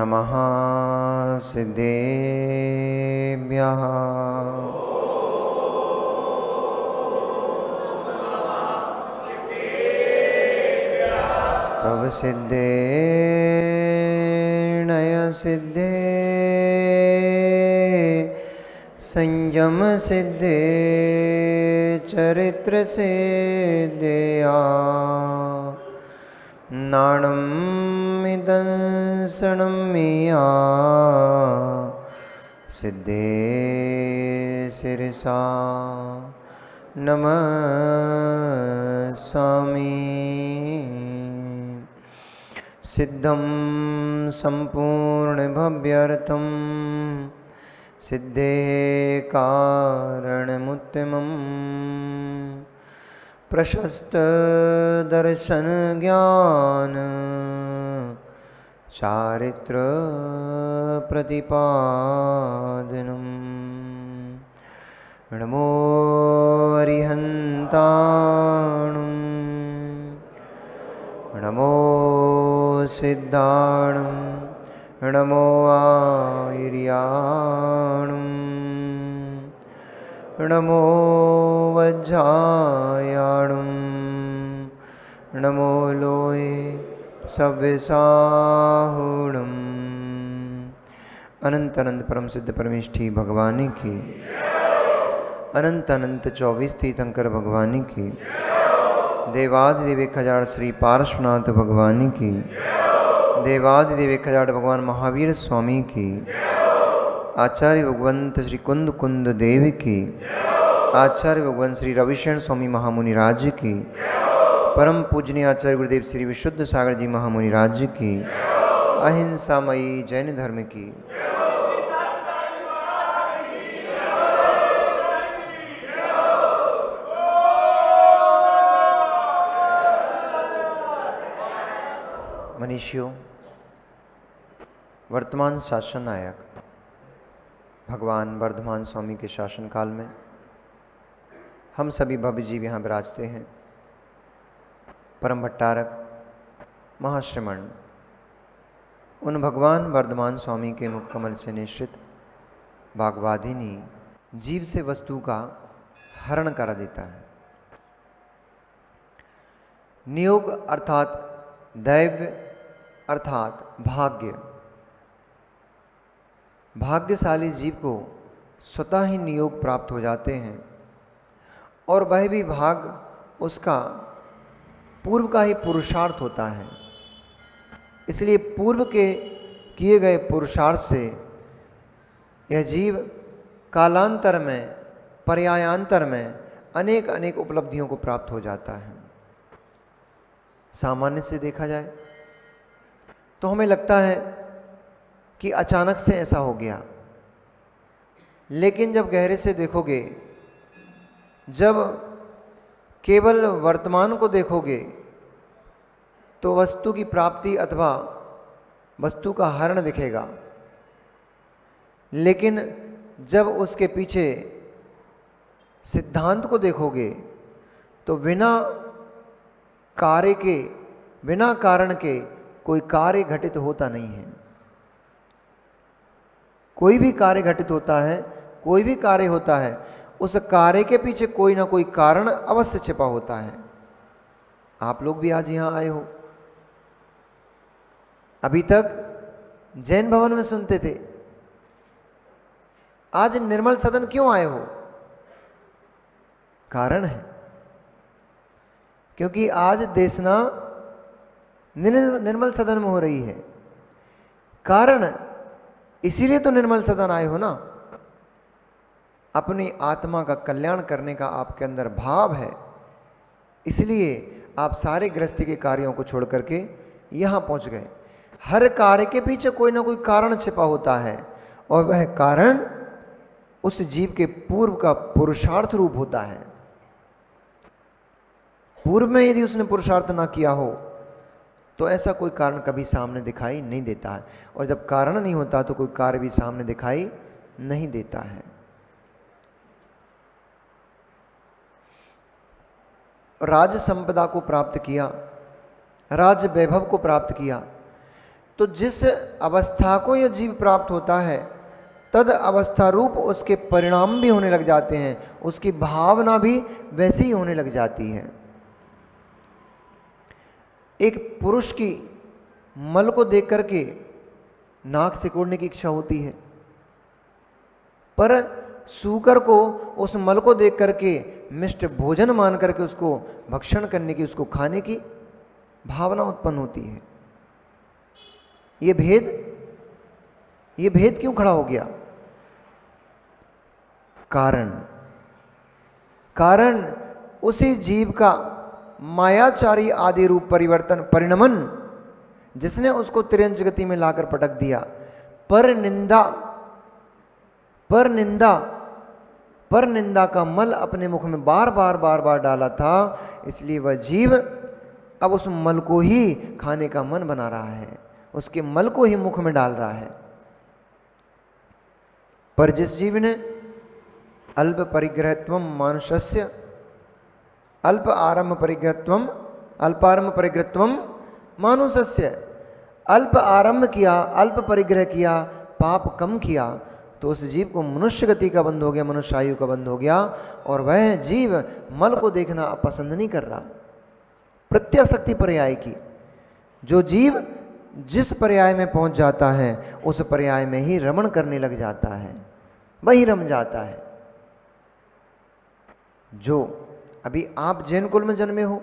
नमः सिद्धेभ्यः। तव सिद्धे नय सिद्धे संयम सिद्धे चरित्र सिद्धया नाणम् इदंसनं मिया सिद्धे शिरसा नमस्सामि। सिद्धं संपूर्णभव्यर्थं सिद्धे कारणमुत्तमम् प्रशस्त दर्शन ज्ञान चारित्र प्रतिपादनम्। नमो अरिहन्ताणं नमो सिद्धाणं नमो आयर्याणं नमो वज्रायाणं नमो लोये सव्यसाहुणम्। अनंत अनंत परम सिद्ध परमेष्ठी भगवानी की, अनंत अनंत 24 तीर्थंकर भगवानी की, देवादिदेव 1000 श्री पार्श्वनाथ भगवानी की, देवादिदेव 1000 भगवान महावीर स्वामी की, आचार्य भगवंत श्री कुंद कुंद देव की, आचार्य भगवंत श्री रविशरण स्वामी महामुनि राज्य की, परम पूजनीय आचार्य गुरुदेव श्री विशुद्ध सागर जी महामुनि राज्य की, अहिंसामयी जैन धर्म की, मनीषियों, वर्तमान शासन नायक भगवान वर्धमान स्वामी के शासन काल में हम सभी भव्य जीव यहाँ विराजते हैं। परम भट्टारक महाश्रमण उन भगवान वर्धमान स्वामी के मुख कमल से निश्चित वाग्वादिनी जीव से वस्तु का हरण करा देता है। नियोग अर्थात दैव्य अर्थात भाग्य, भाग्यशाली जीव को स्वतः ही नियोग प्राप्त हो जाते हैं और वह भी भाग उसका पूर्व का ही पुरुषार्थ होता है। इसलिए पूर्व के किए गए पुरुषार्थ से यह जीव कालांतर में, पर्यायांतर में अनेक अनेक उपलब्धियों को प्राप्त हो जाता है। सामान्य से देखा जाए तो हमें लगता है कि अचानक से ऐसा हो गया, लेकिन जब गहरे से देखोगे, जब केवल वर्तमान को देखोगे तो वस्तु की प्राप्ति अथवा वस्तु का हरण दिखेगा, लेकिन जब उसके पीछे सिद्धांत को देखोगे तो बिना कार्य के, बिना कारण के कोई कार्य घटित होता नहीं है। कोई भी कार्य घटित होता है, कोई भी कार्य होता है, उस कार्य के पीछे कोई ना कोई कारण अवश्य छिपा होता है। आप लोग भी आज यहां आए हो, अभी तक जैन भवन में सुनते थे, आज निर्मल सदन क्यों आए हो? कारण है क्योंकि आज देशना निर्मल सदन में हो रही है। कारण इसीलिए तो निर्मल सदन आए हो ना। अपनी आत्मा का कल्याण करने का आपके अंदर भाव है, इसलिए आप सारे गृहस्थी के कार्यों को छोड़ करके यहां पहुंच गए। हर कार्य के पीछे कोई ना कोई कारण छिपा होता है और वह कारण उस जीव के पूर्व का पुरुषार्थ रूप होता है। पूर्व में यदि उसने पुरुषार्थ ना किया हो तो ऐसा कोई कारण कभी सामने दिखाई नहीं देता है, और जब कारण नहीं होता तो कोई कार्य भी सामने दिखाई नहीं देता है। राज संपदा को प्राप्त किया, राज वैभव को प्राप्त किया, तो जिस अवस्था को यह जीव प्राप्त होता है तद अवस्था रूप उसके परिणाम भी होने लग जाते हैं, उसकी भावना भी वैसे ही होने लग जाती है। एक पुरुष की मल को देख करके नाक सिकोड़ने की इच्छा होती है, पर सूकर को उस मल को देख करके मिष्ट भोजन मान करके उसको भक्षण करने की, उसको खाने की भावना उत्पन्न होती है। ये भेद क्यों खड़ा हो गया? कारण उसी जीव का मायाचारी आदि रूप परिवर्तन परिणमन जिसने उसको तिरंज गति में लाकर पटक दिया, पर निंदा का मल अपने मुख में बार बार डाला था, इसलिए वह जीव अब उस मल को ही खाने का मन बना रहा है, उसके मल को ही मुख में डाल रहा है। पर जिस जीव ने अल्प परिग्रहत्वम मानुषस्य अल्पारंभ परिग्रहत्वम मानुषस्य, अल्प आरंभ किया, अल्प परिग्रह किया, पाप कम किया, तो उस जीव को मनुष्य गति का बंध हो गया, मनुष्य आयु का बंध हो गया, और वह जीव मल को देखना पसंद नहीं कर रहा। प्रत्याशक्ति पर्याय की, जो जीव जिस पर्याय में पहुंच जाता है उस पर्याय में ही रमण करने लग जाता है, वही रम जाता है। जो अभी आप जैन कुल में जन्मे हो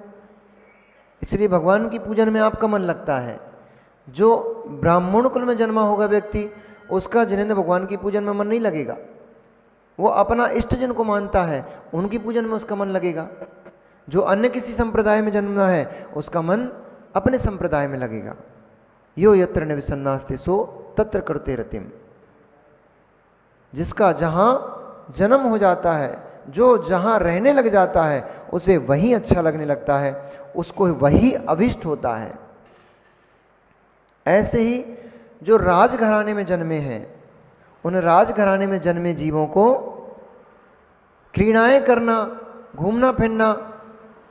इसलिए भगवान की पूजन में आपका मन लगता है, जो ब्राह्मण कुल में जन्मा होगा व्यक्ति उसका जिनेंद्र भगवान की पूजन में मन नहीं लगेगा। वो अपना इष्ट जन को मानता है, उनकी पूजन में उसका मन लगेगा। जो अन्य किसी संप्रदाय में जन्मा है उसका मन अपने संप्रदाय में लगेगा। यो यत्र निवसन्नास्ति सो तत्र करते रतिम, जिसका जहां जन्म हो जाता है, जो जहां रहने लग जाता है उसे वही अच्छा लगने लगता है, उसको वही अभिष्ट होता है। ऐसे ही जो राजघराने में जन्मे हैं, उन राजघराने में जन्मे जीवों को क्रीड़ाएं करना, घूमना फिरना,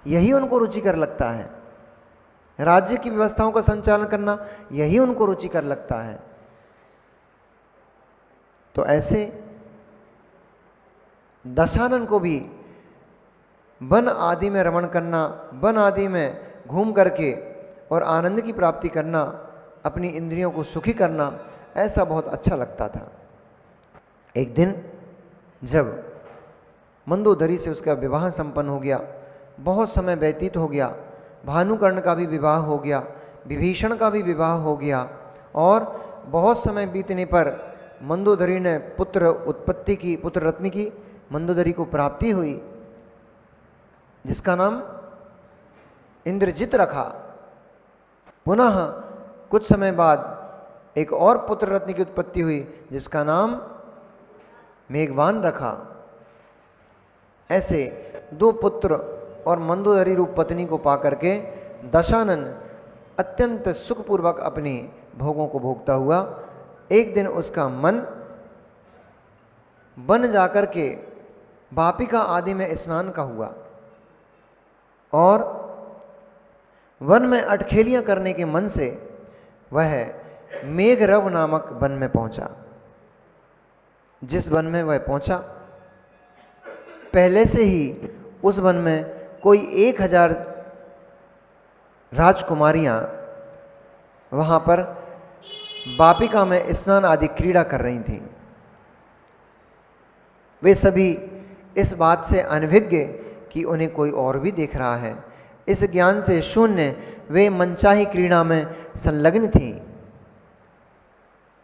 यही उनको रुचिकर लगता है। राज्य की व्यवस्थाओं का संचालन करना यही उनको रुचिकर लगता है। तो ऐसे दशानन को भी वन आदि में रमण करना, वन आदि में घूम करके और आनंद की प्राप्ति करना, अपनी इंद्रियों को सुखी करना, ऐसा बहुत अच्छा लगता था। एक दिन जब मंदोदरी से उसका विवाह संपन्न हो गया, बहुत समय व्यतीत हो गया, भानुकर्ण का भी विवाह हो गया, विभीषण का भी विवाह हो गया, और बहुत समय बीतने पर मंदोदरी ने पुत्र रत्न की मंदोदरी को प्राप्ति हुई, जिसका नाम इंद्रजित रखा। पुनः कुछ समय बाद एक और पुत्र रत्न की उत्पत्ति हुई जिसका नाम मेघवान रखा। ऐसे दो पुत्र और मंदोदरी रूप पत्नी को पाकर के दशानन अत्यंत सुखपूर्वक अपने भोगों को भोगता हुआ एक दिन उसका मन बन जाकर के वापिका आदि में स्नान का हुआ और वन में अटखेलियां करने के मन से वह मेघरव नामक वन में पहुंचा। जिस वन में वह पहुंचा, पहले से ही उस वन में कोई 1000 राजकुमारियां वहां पर वापिका में स्नान आदि क्रीड़ा कर रही थीं। वे सभी इस बात से अनभिज्ञ कि उन्हें कोई और भी देख रहा है, इस ज्ञान से शून्य वे मनचाही क्रीड़ा में संलग्न थी।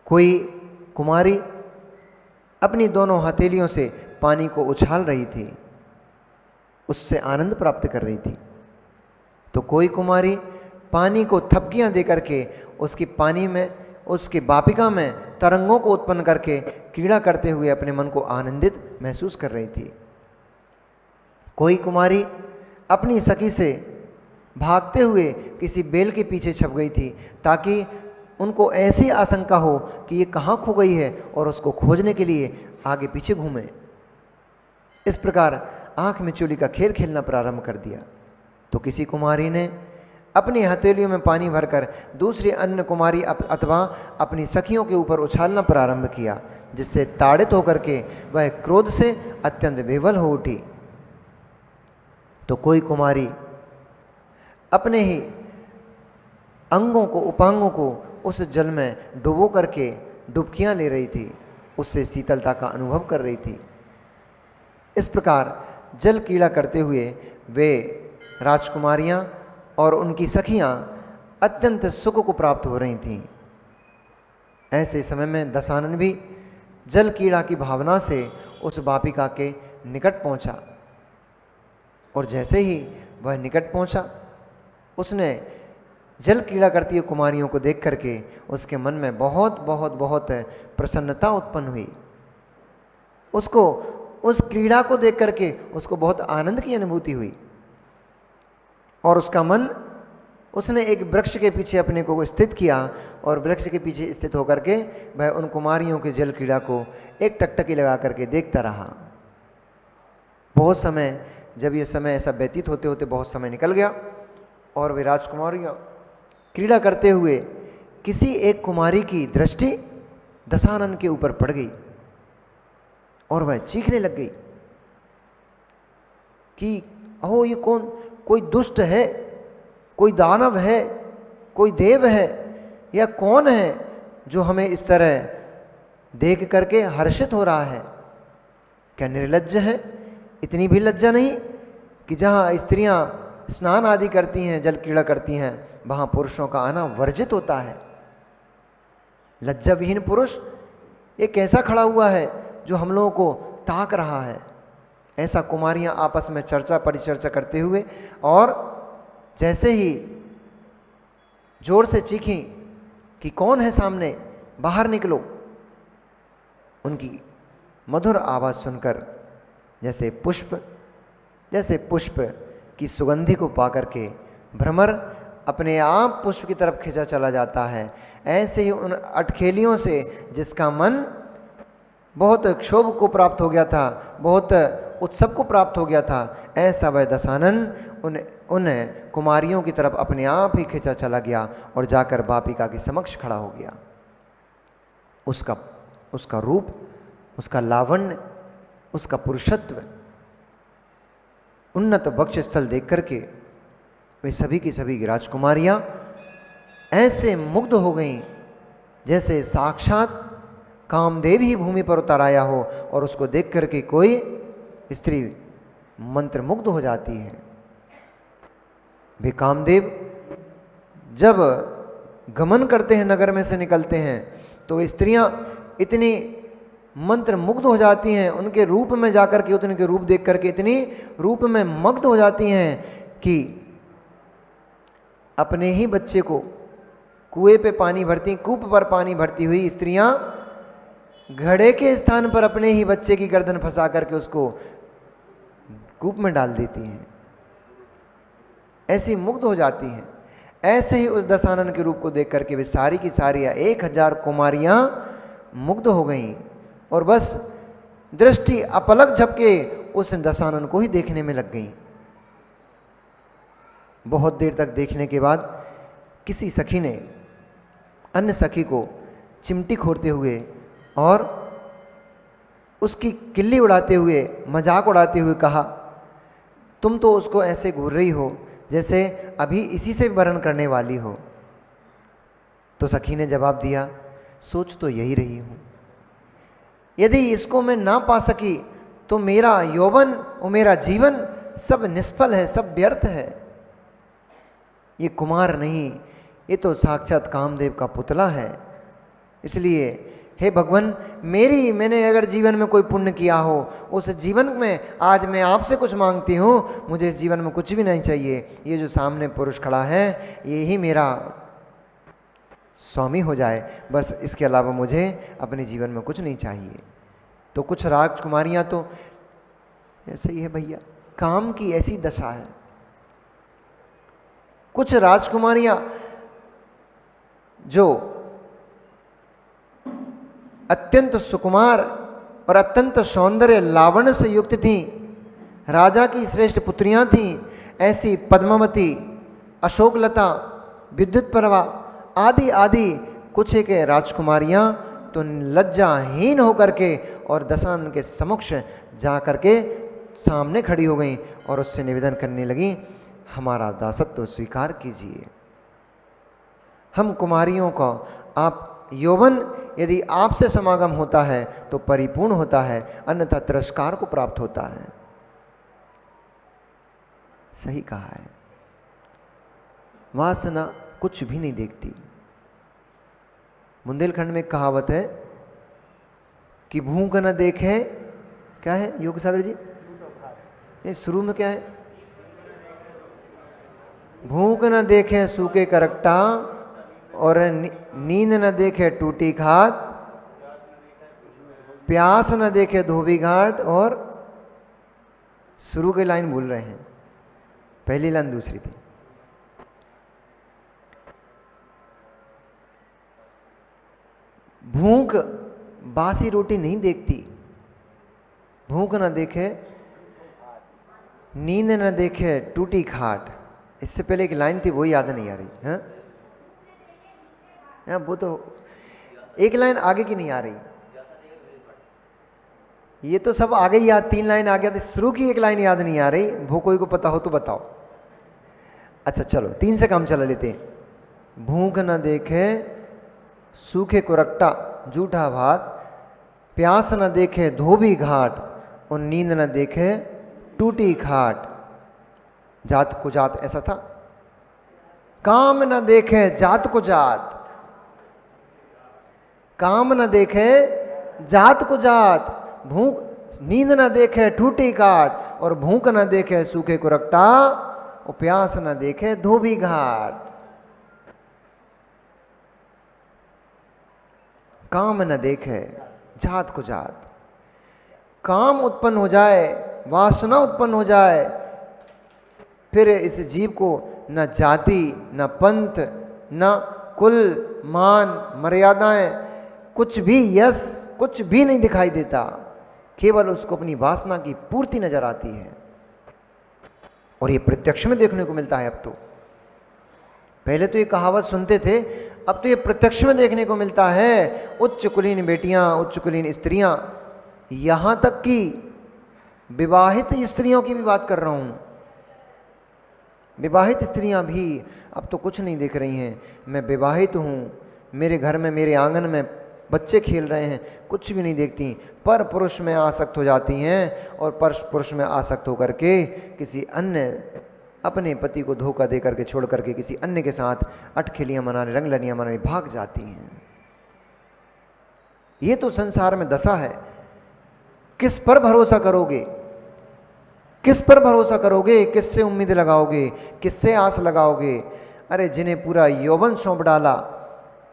कोई कुमारी अपनी दोनों हथेलियों से पानी को उछाल रही थी, उससे आनंद प्राप्त कर रही थी, तो कोई कुमारी पानी को थपकियां दे करके उसकी पानी में, उसके वापिका में तरंगों को उत्पन्न करके क्रीड़ा करते हुए अपने मन को आनंदित महसूस कर रही थी। कोई कुमारी अपनी सखी से भागते हुए किसी बेल के पीछे छप गई थी ताकि उनको ऐसी आशंका हो कि ये कहाँ खो गई है और उसको खोजने के लिए आगे पीछे घूमे। इस प्रकार आंख में चोली का खेल खेलना प्रारंभ कर दिया। तो किसी कुमारी ने अपनी हथेलियों में पानी भरकर दूसरी अन्य कुमारी अथवा अपनी सखियों के ऊपर उछालना प्रारंभ किया, जिससे ताड़ित होकर के वह क्रोध से अत्यंत विवल हो उठी। तो कोई कुमारी अपने ही अंगों को, उपांगों को उस जल में डुबो करके डुबकियां ले रही थी, उससे शीतलता का अनुभव कर रही थी। इस प्रकार जल क्रीड़ा करते हुए वे राजकुमारियां और उनकी सखियां अत्यंत सुख को प्राप्त हो रही थीं। ऐसे समय में दशानन भी जल क्रीड़ा की भावना से उस बापिका के निकट पहुंचा, और जैसे ही वह निकट पहुंचा, उसने जल क्रीड़ा करती हुई कुमारियों को देख करके उसके मन में बहुत बहुत बहुत प्रसन्नता उत्पन्न हुई। उसको उस क्रीड़ा को देख करके उसको बहुत आनंद की अनुभूति हुई, और उसका मन, उसने एक वृक्ष के पीछे अपने को स्थित किया, और वृक्ष के पीछे स्थित होकर के वह उन कुमारियों के जल क्रीड़ा को एक टकटकी लगा करके देखता रहा। बहुत समय, जब ये समय ऐसा व्यतीत होते होते बहुत समय निकल गया, और वे राजकुमारियां क्रीड़ा करते हुए किसी एक कुमारी की दृष्टि दशानन के ऊपर पड़ गई, और वह चीखने लग गई कि अहो, ये कौन, कोई दुष्ट है, कोई दानव है, कोई देव है, या कौन है जो हमें इस तरह देख करके हर्षित हो रहा है? क्या निर्लज्ज है? इतनी भी लज्जा नहीं कि जहाँ स्त्रियां स्नान आदि करती हैं, जल क्रीड़ा करती हैं, वहाँ पुरुषों का आना वर्जित होता है। लज्जा विहीन पुरुष ये कैसा खड़ा हुआ है जो हम लोगों को ताक रहा है? ऐसा कुमारियां आपस में चर्चा परिचर्चा करते हुए, और जैसे ही जोर से चीखी कि कौन है सामने, बाहर निकलो, उनकी मधुर आवाज सुनकर जैसे पुष्प की सुगंधि को पाकर के भ्रमर अपने आप पुष्प की तरफ खींचा चला जाता है, ऐसे ही उन अटखेलियों से जिसका मन बहुत क्षोभ को प्राप्त हो गया था, बहुत उत्सव को प्राप्त हो गया था, ऐसा वह दशानन उन कुमारियों की तरफ अपने आप ही खींचा चला गया और जाकर बापिका के समक्ष खड़ा हो गया। उसका रूप, उसका लावण्य, उसका पुरुषत्व, उन्नत वक्ष स्थल देख करके वे सभी की सभी राजकुमारियां ऐसे मुग्ध हो गईं जैसे साक्षात कामदेव ही भूमि पर उतर आया हो, और उसको देख करके कोई स्त्री मंत्रमुग्ध हो जाती है। वे कामदेव जब गमन करते हैं, नगर में से निकलते हैं, तो स्त्रियां इतनी मंत्रमुग्ध हो जाती हैं, उनके रूप में जाकर के, उनके रूप देख करके इतनी रूप में मग्ध हो जाती हैं कि अपने ही बच्चे को कुएं पे पानी भरती, कूप पर पानी भरती हुई स्त्रियां घड़े के स्थान पर अपने ही बच्चे की गर्दन फंसा करके उसको कूप में डाल देती हैं, ऐसी मुग्ध हो जाती हैं। ऐसे ही उस दशानन के रूप को देख करके वे सारी की सारी 1000 कुमारियां मुग्ध हो गईं, और बस दृष्टि अपलक झपके उस दशानन को ही देखने में लग गईं। बहुत देर तक देखने के बाद किसी सखी ने अन्य सखी को चिमटी खोरते हुए और उसकी किल्ली उड़ाते हुए, मजाक उड़ाते हुए कहा, तुम तो उसको ऐसे घूर रही हो जैसे अभी इसी से वर्ण करने वाली हो। तो सखी ने जवाब दिया, सोच तो यही रही हूं, यदि इसको मैं ना पा सकी तो मेरा यौवन और मेरा जीवन सब निष्फल है, सब व्यर्थ है। ये कुमार नहीं, ये तो साक्षात कामदेव का पुतला है। इसलिए हे भगवान, मैंने अगर जीवन में कोई पुण्य किया हो, उस जीवन में आज मैं आपसे कुछ मांगती हूँ, मुझे इस जीवन में कुछ भी नहीं चाहिए। ये जो सामने पुरुष खड़ा है, ये ही मेरा स्वामी हो जाए, बस इसके अलावा मुझे अपने जीवन में कुछ नहीं चाहिए। तो कुछ राजकुमारियाँ तो ऐसे ही है भैया, काम की ऐसी दशा है। कुछ राजकुमारियाँ जो अत्यंत सुकुमार और अत्यंत सौंदर्य लावण्य से युक्त थीं, राजा की श्रेष्ठ पुत्रियां थीं, ऐसी पद्मावती अशोकलता, विद्युत प्रभा आदि आदि कुछ एक राजकुमारियां तो लज्जाहीन होकर के और दशानन के समक्ष जा करके सामने खड़ी हो गई और उससे निवेदन करने लगी, हमारा दासत्व स्वीकार कीजिए। हम कुमारियों को आप यौवन यदि आपसे समागम होता है तो परिपूर्ण होता है, अन्यथा तिरस्कार को प्राप्त होता है। सही कहा है। वासना कुछ भी नहीं देखती। बुंदेलखंड में एक कहावत है कि भूख न देखे, क्या है योग सागर जी? नहीं, शुरू में क्या है? भूख न देखे सूखे करकटा और नींद न देखे टूटी खाट, प्यास न देखे धोबी घाट। और शुरू की लाइन भूल रहे हैं, पहली लाइन दूसरी थी। भूख बासी रोटी नहीं देखती, भूख न देखे नींद न देखे टूटी खाट। इससे पहले एक लाइन थी, वो याद नहीं आ रही है। वो तो एक लाइन आगे की नहीं आ रही, ये तो सब आगे ही याद, 3 लाइन आ गया था, शुरू की एक लाइन याद नहीं आ रही। वो कोई को पता हो तो बताओ। अच्छा चलो 3 से काम चला लेते हैं। भूख न देखे सूखे कुरक्टा जूठा भात, प्यास न देखे धोबी घाट और नींद न देखे टूटी खाट। जात को जात ऐसा था। काम न देखे जात को जात, काम न देखे जात को जात, भूख नींद न देखे टूटी काट और भूख न देखे सूखे कुरक्टा और प्यास न देखे धोबी घाट। काम न देखे जात को जात। काम उत्पन्न हो जाए, वासना उत्पन्न हो जाए, फिर इस जीव को न जाति न पंथ न कुल मान मर्यादाएं कुछ भी, यश कुछ भी नहीं दिखाई देता, केवल उसको अपनी वासना की पूर्ति नजर आती है। और ये प्रत्यक्ष में देखने को मिलता है अब तो। पहले तो ये कहावत सुनते थे, अब तो ये प्रत्यक्ष में देखने को मिलता है। उच्च कुलीन बेटियां, उच्च कुलीन स्त्रियां, यहां तक कि विवाहित स्त्रियों की भी बात कर रहा हूं, विवाहित स्त्रियां भी अब तो कुछ नहीं देख रही हैं। मैं विवाहित हूं, मेरे घर में मेरे आंगन में बच्चे खेल रहे हैं, कुछ भी नहीं देखती, पर पुरुष में आसक्त हो जाती हैं और पर पुरुष में आसक्त होकर के किसी अन्य अपने पति को धोखा दे करके छोड़ करके किसी अन्य के साथ अटखेलियां मनाने, रंगलनियां मनाने भाग जाती हैं। ये तो संसार में दशा है। किस पर भरोसा करोगे? किस पर भरोसा करोगे? किससे उम्मीद लगाओगे? किससे आस लगाओगे? अरे जिन्हें पूरा यौवन सौंप डाला,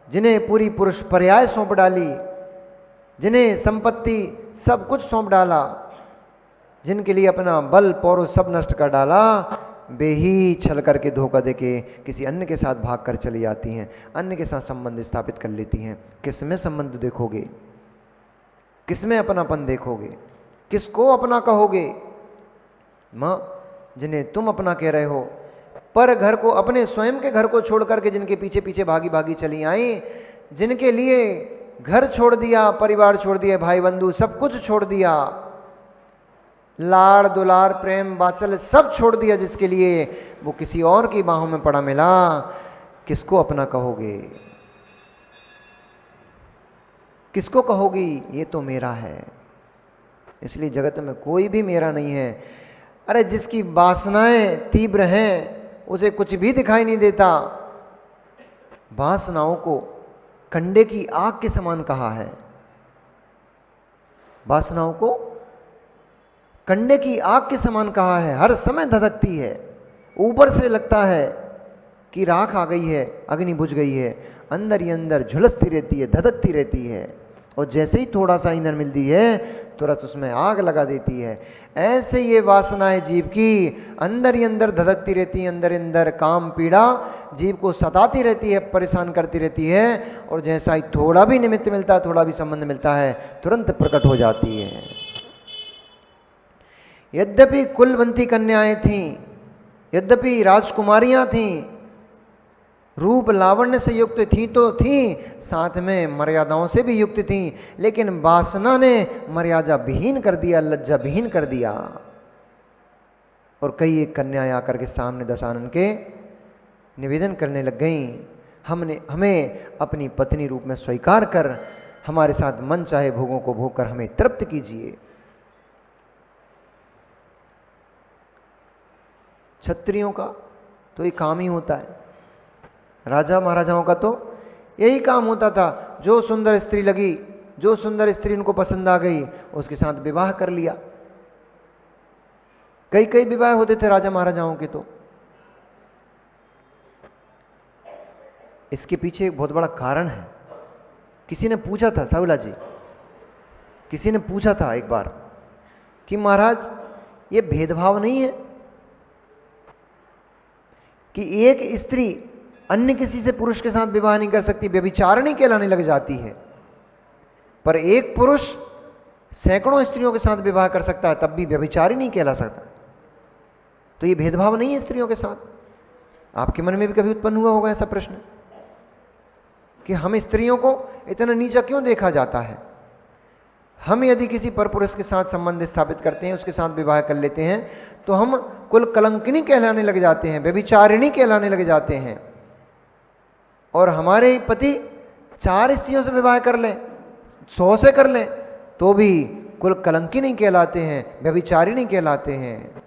जिन्हें पूरी पुरुष पर्याय सौंप डाली, जिन्हें संपत्ति सब कुछ सौंप डाला, जिनके लिए अपना बल पौरुष सब नष्ट कर डाला, वे ही छल करके धोखा देके किसी अन्य के साथ भाग कर चली जाती हैं, अन्य के साथ संबंध स्थापित कर लेती हैं। किस में संबंध देखोगे? किस में अपनापन देखोगे? किसको अपना कहोगे? माँ, जिन्हें तुम अपना कह रहे हो, पर घर को, अपने स्वयं के घर को छोड़ करके जिनके पीछे पीछे भागी भागी चली आई, जिनके लिए घर छोड़ दिया, परिवार छोड़ दिया, भाई बंधु सब कुछ छोड़ दिया, लाड़ दुलार प्रेम वात्सल्य सब छोड़ दिया, जिसके लिए वो किसी और की बाहों में पड़ा मिला, किसको अपना कहोगे? किसको कहोगी ये तो मेरा है? इसलिए जगत में कोई भी मेरा नहीं है। अरे जिसकी वासनाएं तीव्र हैं उसे कुछ भी दिखाई नहीं देता। वासनाओं को कंडे की आग के समान कहा है। वासनाओं को कंडे की आग के समान कहा है। हर समय धधकती है, ऊपर से लगता है कि राख आ गई है, अग्नि बुझ गई है, अंदर ही अंदर झुलसती रहती है, धधकती रहती है, और जैसे ही थोड़ा सा ईंधन मिलती है तुरंत उसमें आग लगा देती है। ऐसे ये वासनाएं जीव की अंदर ही अंदर धधकती रहती है, अंदर अंदर काम पीड़ा जीव को सताती रहती है, परेशान करती रहती है, और जैसा ही थोड़ा भी निमित्त मिलता है, थोड़ा भी संबंध मिलता है, तुरंत प्रकट हो जाती है। यद्यपि कुलवंती कन्याएं थीं, यद्यपि राजकुमारियां थीं, रूप लावण्य से युक्त थी तो थी, साथ में मर्यादाओं से भी युक्त थी, लेकिन वासना ने मर्यादा विहीन कर दिया, लज्जा विहीन कर दिया। और कई एक कन्याएं आकर के सामने दशानन के निवेदन करने लग गईं, हमें अपनी पत्नी रूप में स्वीकार कर हमारे साथ मन चाहे भोगों को भोग कर हमें तृप्त कीजिए। क्षत्रियों का तो ये काम ही होता है, राजा महाराजाओं का तो यही काम होता था। जो सुंदर स्त्री लगी, जो सुंदर स्त्री उनको पसंद आ गई, उसके साथ विवाह कर लिया। कई कई विवाह होते थे राजा महाराजाओं के। तो इसके पीछे एक बहुत बड़ा कारण है। किसी ने पूछा था, साहुला जी, किसी ने पूछा था एक बार कि महाराज ये भेदभाव नहीं है कि एक स्त्री अन्य किसी से पुरुष के साथ विवाह नहीं कर सकती, व्यभिचारिणी कहलाने लग जाती है, पर एक पुरुष सैकड़ों स्त्रियों के साथ विवाह कर सकता है, तब भी व्यभिचारी नहीं कहला सकता। तो ये भेदभाव नहीं है स्त्रियों के साथ। आपके मन में भी कभी उत्पन्न हुआ होगा ऐसा प्रश्न कि हम स्त्रियों को इतना नीचा क्यों देखा जाता है? हम यदि किसी परपुरुष के साथ संबंध स्थापित करते हैं, उसके साथ विवाह कर लेते हैं, तो हम कुल कलंकिनी कहलाने लग जाते हैं, व्यभिचारिणी कहलाने लग जाते हैं। और हमारे पति 4 स्त्रियों से विवाह कर लें, 100 से कर लें, तो भी कुल कलंकिनी कहलाते हैं, व्यभिचारिणी कहलाते हैं।